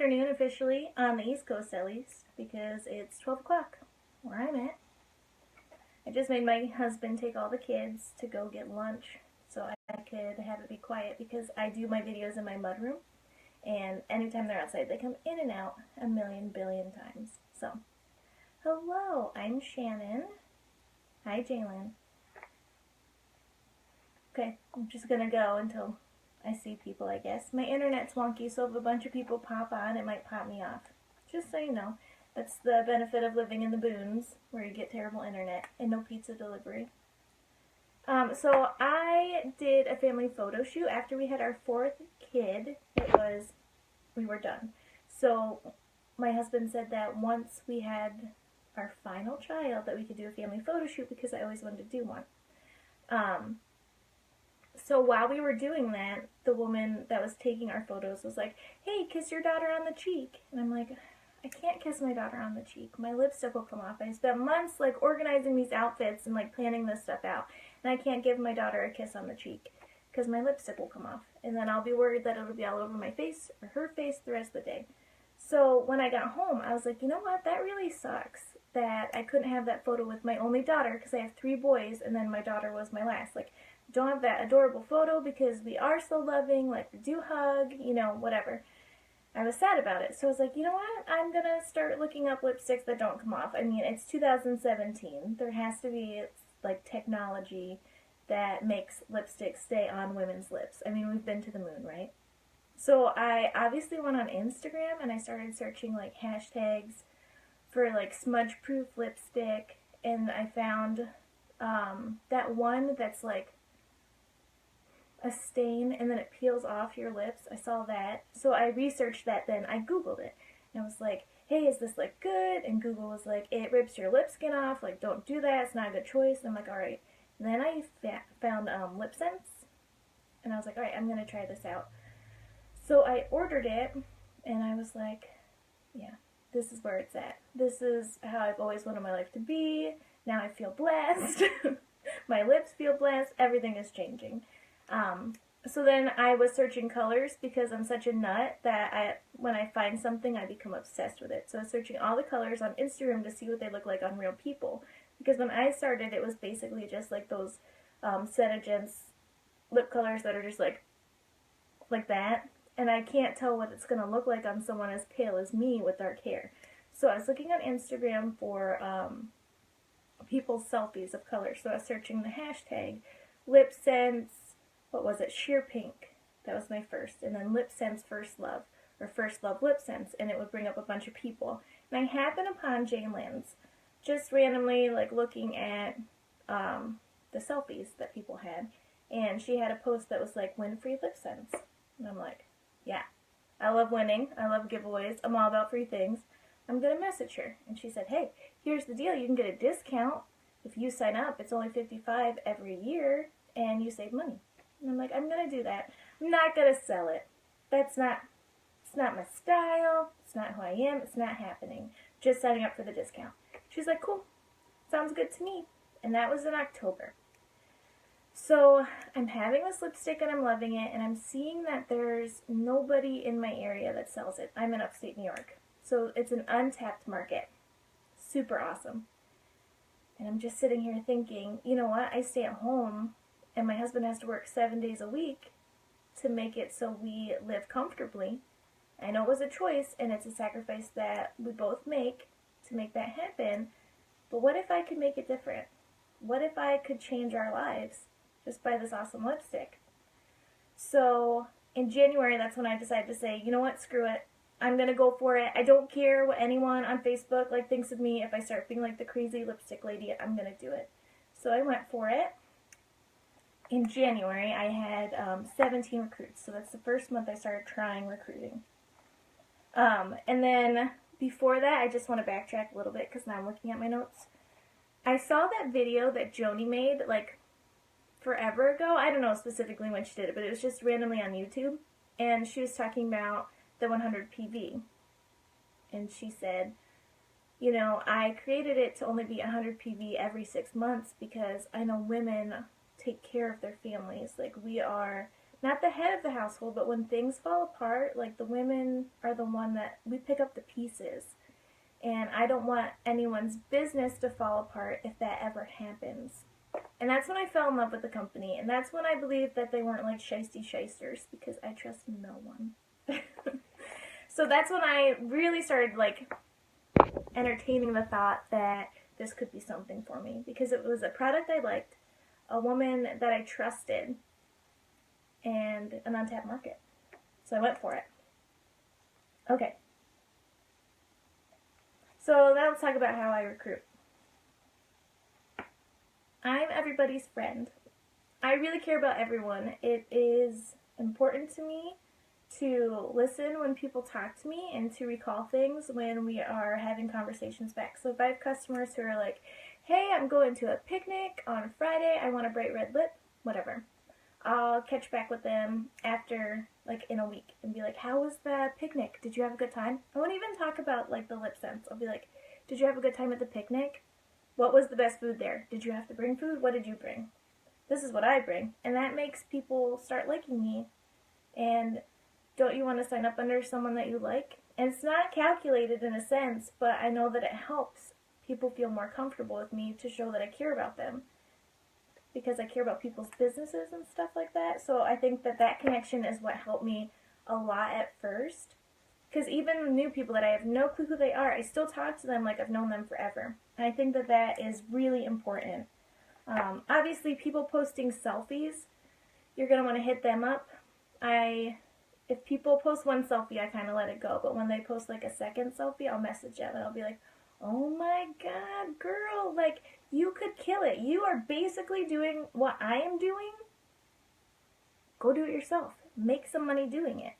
afternoon officially, on the East Coast at least, because it's 12 o'clock where I'm at. I just made my husband take all the kids to go get lunch so I could have it be quiet, because I do my videos in my mudroom, and anytime they're outside they come in and out a million billion times. So, hello, I'm Shannon. Hi, Jalen. Okay, I'm just gonna go until I see people, I guess. My internet's wonky, so if a bunch of people pop on, it might pop me off. Just so you know. That's the benefit of living in the boons, where you get terrible internet and no pizza delivery. So I did a family photo shoot after we had our 4th kid. We were done. So my husband said that once we had our final child that we could do a family photo shoot, because I always wanted to do one. So while we were doing that, the woman that was taking our photos was like, "Hey, kiss your daughter on the cheek." And I'm like, I can't kiss my daughter on the cheek. My lipstick will come off. I spent months like organizing these outfits and like planning this stuff out, and I can't give my daughter a kiss on the cheek because my lipstick will come off, and then I'll be worried that it'll be all over my face or her face the rest of the day. So when I got home, I was like, you know what, that really sucks that I couldn't have that photo with my only daughter, because I have 3 boys and then my daughter was my last. Like, don't have that adorable photo because we are so loving, like we do hug, you know, whatever. I was sad about it. So I was like, you know what? I'm going to start looking up lipsticks that don't come off. I mean, it's 2017. There has to be, like, technology that makes lipstick stay on women's lips. I mean, we've been to the moon, right? So I obviously went on Instagram and I started searching, like, hashtags for, like, smudge-proof lipstick. And I found that one that's, like, a stain and then it peels off your lips. I saw that. So I researched that then. I Googled it. And I was like, hey, is this like good? And Google was like, it rips your lip skin off. Like, don't do that. It's not a good choice. And I'm like, alright. And then I found lip scents. And I was like, alright, I'm going to try this out. So I ordered it. And I was like, yeah, this is where it's at. This is how I've always wanted my life to be. Now I feel blessed. My lips feel blessed. Everything is changing. So then I was searching colors, because I'm such a nut that when I find something, I become obsessed with it. So I was searching all the colors on Instagram to see what they look like on real people. Because when I started, it was basically just like those Senegence lip colors that are just like that. And I can't tell what it's going to look like on someone as pale as me with dark hair. So I was looking on Instagram for people's selfies of colors. So I was searching the hashtag lip scents. What was it? Sheer Pink. That was my first. And then Lip Scents First Love, or First Love Lip Scents, and it would bring up a bunch of people. And I happened upon Jalen's, just randomly like looking at the selfies that people had, and she had a post that was like, win free lip scents. And I'm like, yeah, I love winning. I love giveaways. I'm all about free things. I'm going to message her. And she said, hey, here's the deal. You can get a discount if you sign up. It's only $55 every year, and you save money. And I'm like, I'm going to do that. I'm not going to sell it. It's not my style. It's not who I am. It's not happening. Just signing up for the discount. She's like, cool. Sounds good to me. And that was in October. So I'm having this lipstick and I'm loving it. And I'm seeing that there's nobody in my area that sells it. I'm in upstate New York. So it's an untapped market. Super awesome. And I'm just sitting here thinking, you know what? I stay at home. And my husband has to work 7 days a week to make it so we live comfortably. I know it was a choice, and it's a sacrifice that we both make to make that happen. But what if I could make it different? What if I could change our lives just by this awesome lipstick? So in January, that's when I decided to say, you know what, screw it. I'm going to go for it. I don't care what anyone on Facebook like thinks of me. If I start being like the crazy lipstick lady, I'm going to do it. So I went for it. In January, I had 17 recruits, so that's the first month I started trying recruiting. And then before that, I just want to backtrack a little bit because now I'm looking at my notes. I saw that video that Joni made like forever ago. I don't know specifically when she did it, but it was just randomly on YouTube. And she was talking about the 100 PV. And she said, you know, I created it to only be 100 PV every 6 months because I know women take care of their families. Like, we are not the head of the household, but when things fall apart, like the women are the one that we pick up the pieces. And I don't want anyone's business to fall apart if that ever happens. And that's when I fell in love with the company. And that's when I believed that they weren't like shisty shysters, because I trust no one. So that's when I really started like entertaining the thought that this could be something for me, because it was a product I liked, a woman that I trusted, and an untapped market. So I went for it. Okay. So now let's talk about how I recruit. I'm everybody's friend. I really care about everyone. It is important to me to listen when people talk to me and to recall things when we are having conversations back. So if I have customers who are like, hey, I'm going to a picnic on Friday, I want a bright red lip, whatever. I'll catch back with them after, like, in a week and be like, how was the picnic? Did you have a good time? I won't even talk about, like, the lip scents. I'll be like, did you have a good time at the picnic? What was the best food there? Did you have to bring food? What did you bring? This is what I bring. And that makes people start liking me. And don't you want to sign up under someone that you like? And it's not calculated in a sense, but I know that it helps people feel more comfortable with me to show that I care about them, because I care about people's businesses and stuff like that. So I think that that connection is what helped me a lot at first. Because even new people that I have no clue who they are, I still talk to them like I've known them forever. And I think that that is really important. Obviously, people posting selfies, you're going to want to hit them up. If people post one selfie, I kind of let it go. But when they post like a second selfie, I'll message them and I'll be like, oh my god, girl, like, you could kill it. You are basically doing what I am doing. Go do it yourself. Make some money doing it.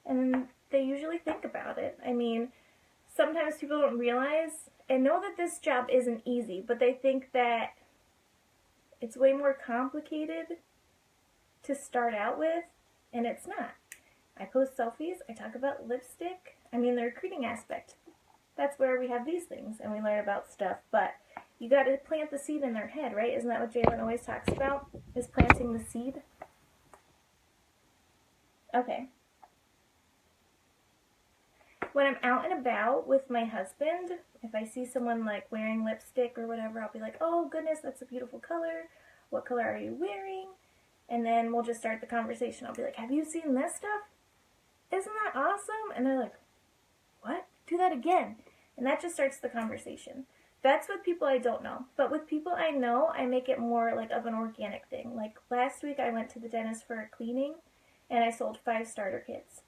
And they usually think about it. I mean, sometimes people don't realize and know that this job isn't easy, but they think that it's way more complicated to start out with, and it's not. I post selfies, I talk about lipstick, I mean the recruiting aspect. That's where we have these things and we learn about stuff, but you got to plant the seed in their head, right? Isn't that what Jalen always talks about, is planting the seed? Okay. When I'm out and about with my husband, if I see someone like wearing lipstick or whatever, I'll be like, oh goodness, that's a beautiful color. What color are you wearing? And then we'll just start the conversation. I'll be like, have you seen this stuff? Isn't that awesome? And they're like, what? Do that again. And that just starts the conversation. That's with people I don't know. But with people I know, I make it more like of an organic thing. Like last week I went to the dentist for a cleaning and I sold 5 starter kits.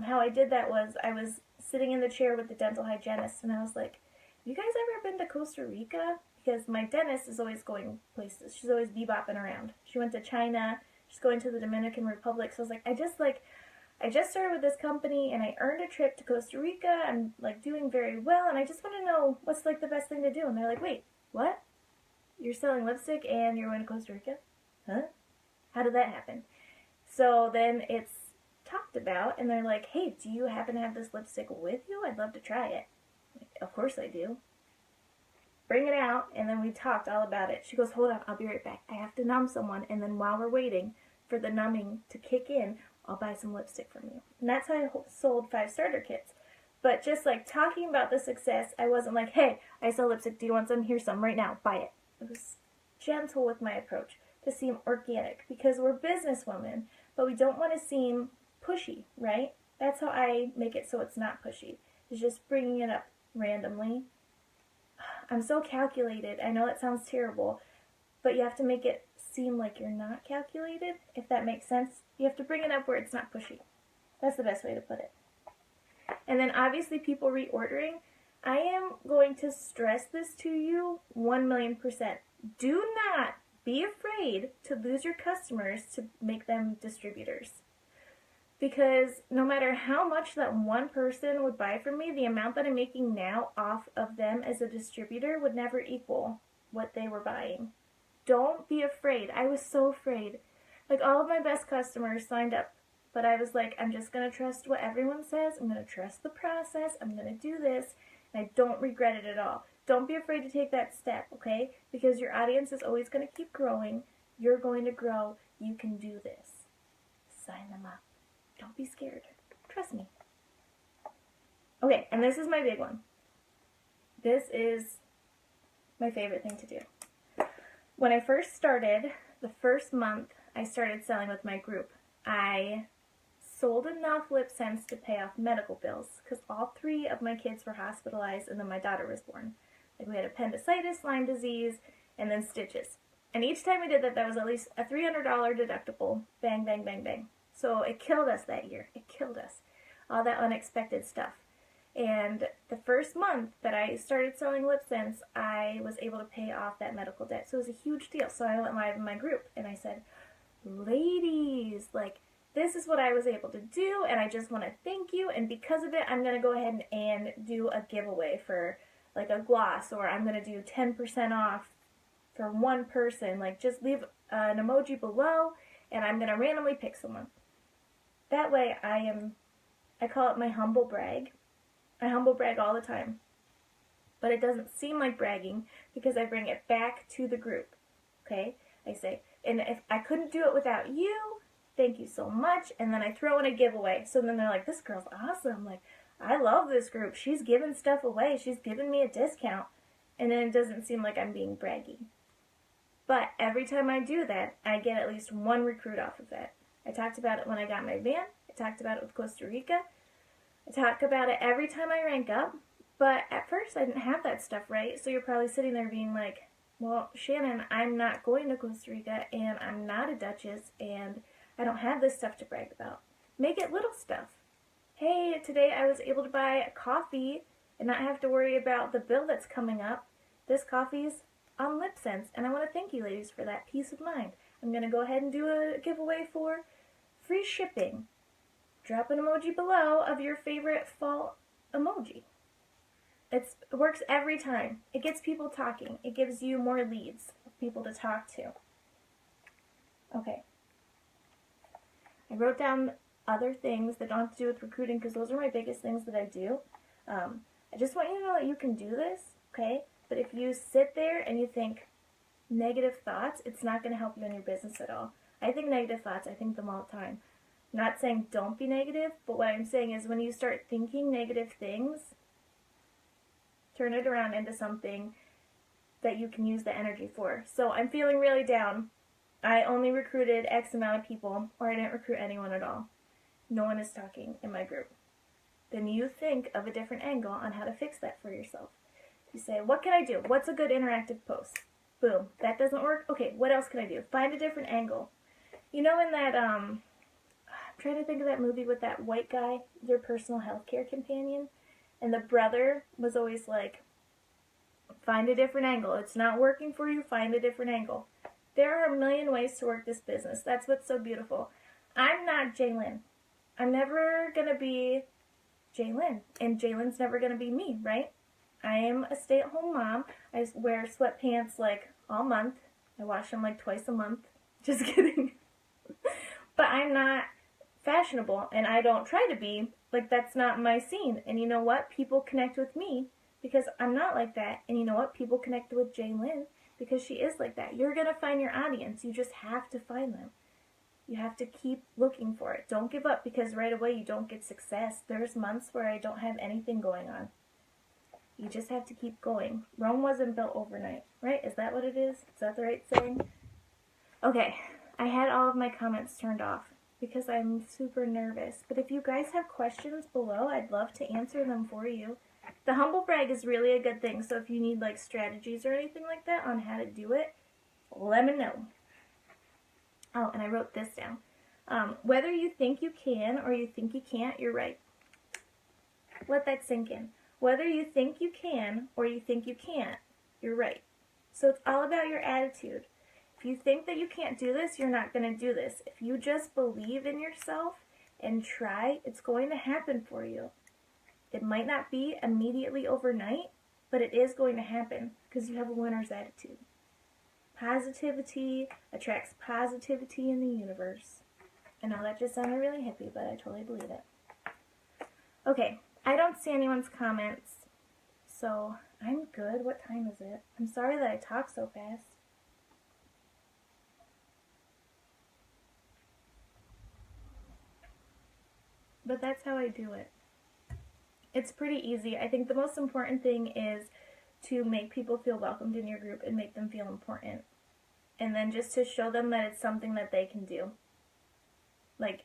How I did that was I was sitting in the chair with the dental hygienist and I was like, have you guys ever been to Costa Rica? Because my dentist is always going places. She's always bebopping around. She went to China. She's going to the Dominican Republic. So I was like, I just started with this company and I earned a trip to Costa Rica. I'm like doing very well and I just want to know what's like the best thing to do. And they're like, wait, what? You're selling lipstick and you're going to Costa Rica? Huh? How did that happen? So then it's talked about and they're like, hey, do you happen to have this lipstick with you? I'd love to try it. Like, of course I do. Bring it out, and then we talked all about it. She goes, hold on, I'll be right back. I have to numb someone, and then while we're waiting for the numbing to kick in, I'll buy some lipstick from you. And that's how I sold 5 starter kits. But just like talking about the success, I wasn't like, hey, I sell lipstick, do you want some? Here's some right now, buy it. It was gentle with my approach to seem organic, because we're businesswomen, but we don't want to seem pushy, right? That's how I make it so it's not pushy. It's just bringing it up randomly. I'm so calculated. I know it sounds terrible, but you have to make it seem like you're not calculated, if that makes sense. You have to bring it up where it's not pushy. That's the best way to put it. And then obviously people reordering. I am going to stress this to you 1,000,000%. Do not be afraid to lose your customers to make them distributors. Because no matter how much that one person would buy from me, the amount that I'm making now off of them as a distributor would never equal what they were buying. Don't be afraid. I was so afraid. Like, all of my best customers signed up, but I was like, I'm just going to trust what everyone says. I'm going to trust the process. I'm going to do this, and I don't regret it at all. Don't be afraid to take that step, okay? Because your audience is always going to keep growing. You're going to grow. You can do this. sign them up. Don't be scared. Trust me. Okay, and this is my big one. This is my favorite thing to do. When I first started, the first month I started selling with my group, I sold enough lip scents to pay off medical bills because all 3 of my kids were hospitalized and then my daughter was born. Like we had appendicitis, Lyme disease, and then stitches. And each time we did that, that was at least a $300 deductible. Bang, bang, bang, bang. So it killed us that year. It killed us. All that unexpected stuff. And the first month that I started selling lip scents, I was able to pay off that medical debt. So it was a huge deal. So I went live in my group and I said, ladies, like, this is what I was able to do, and I just want to thank you, and because of it, I'm going to go ahead and do a giveaway for, like, a gloss, or I'm going to do 10% off for one person. Like, just leave an emoji below, and I'm going to randomly pick someone. That way, I call it my humble brag. I humble brag all the time. But it doesn't seem like bragging, because I bring it back to the group, okay? I say, and if I couldn't do it without you, thank you so much, and then I throw in a giveaway. So then they're like, this girl's awesome. Like, I love this group. She's giving stuff away. She's giving me a discount. And then it doesn't seem like I'm being braggy. But every time I do that, I get at least one recruit off of that. I talked about it when I got my van. I talked about it with Costa Rica. I talk about it every time I rank up. But at first, I didn't have that stuff, right? So you're probably sitting there being like, well, Shannon, I'm not going to Costa Rica, and I'm not a Duchess, and I don't have this stuff to brag about. Make it little stuff. Hey, today I was able to buy a coffee and not have to worry about the bill that's coming up. This coffee's on lip scents, and I want to thank you ladies for that peace of mind. I'm going to go ahead and do a giveaway for free shipping. Drop an emoji below of your favorite fall emoji. It works every time. It gets people talking. It gives you more leads of people to talk to. Okay. I wrote down other things that don't have to do with recruiting because those are my biggest things that I do. I just want you to know that you can do this, okay? But if you sit there and you think negative thoughts, it's not going to help you in your business at all. I think negative thoughts, I think them all the time. I'm not saying don't be negative, but what I'm saying is when you start thinking negative things, turn it around into something that you can use the energy for. So I'm feeling really down. I only recruited X amount of people, or I didn't recruit anyone at all. No one is talking in my group. Then you think of a different angle on how to fix that for yourself. You say, what can I do? What's a good interactive post? Boom. That doesn't work? Okay, what else can I do? Find a different angle. You know in that, I'm trying to think of that movie with that white guy, your personal health care companion, and the brother was always like, find a different angle. It's not working for you, find a different angle. There are a million ways to work this business. That's what's so beautiful. I'm not Jaylyn. I'm never going to be Jaylyn, and Jaylyn's never going to be me, right? I am a stay-at-home mom. I wear sweatpants like all month. I wash them like twice a month. Just kidding. But I'm not fashionable, and I don't try to be. Like, that's not my scene. And you know what? People connect with me because I'm not like that. And you know what? People connect with Jaylyn because she is like that. You're going to find your audience. You just have to find them. You have to keep looking for it. Don't give up because right away you don't get success. There's months where I don't have anything going on. You just have to keep going. Rome wasn't built overnight, right? Is that what it is? Is that the right saying? Okay, I had all of my comments turned off because I'm super nervous. But if you guys have questions below, I'd love to answer them for you. The humble brag is really a good thing, so if you need like strategies or anything like that on how to do it, let me know. Oh, and I wrote this down. Whether you think you can or you think you can't, you're right. Let that sink in. Whether you think you can or you think you can't, you're right. So it's all about your attitude. If you think that you can't do this, you're not going to do this. If you just believe in yourself and try, it's going to happen for you. It might not be immediately overnight, but it is going to happen because you have a winner's attitude. Positivity attracts positivity in the universe. I know that just sounded really hippie, but I totally believe it. Okay, I don't see anyone's comments, so I'm good. What time is it? I'm sorry that I talk so fast. but that's how I do it. It's pretty easy. I think the most important thing is to make people feel welcomed in your group and make them feel important. And then just to show them that it's something that they can do. Like,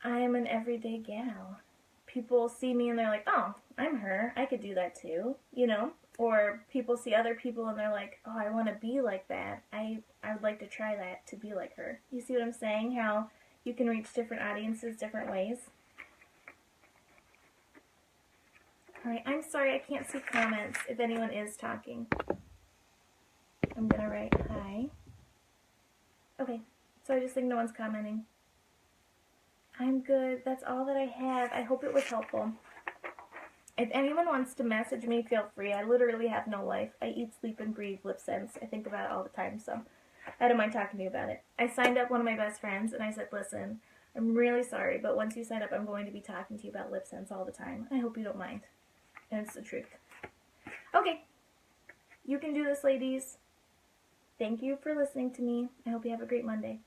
I am an everyday gal. People see me and they're like, oh, I'm her. I could do that too, you know? Or people see other people and they're like, oh, I want to be like that. I would like to try that, to be like her. You see what I'm saying? How you can reach different audiences different ways. Alright, I'm sorry I can't see comments if anyone is talking. I'm gonna write hi. Okay, so I just think no one's commenting. I'm good. That's all that I have. I hope it was helpful. If anyone wants to message me, feel free. I literally have no life. I eat, sleep, and breathe lip sense. I think about it all the time, so I don't mind talking to you about it. I signed up one of my best friends, and I said, listen, I'm really sorry, but once you sign up, I'm going to be talking to you about lip sense all the time. I hope you don't mind. And it's the truth. Okay. You can do this, ladies. Thank you for listening to me. I hope you have a great Monday.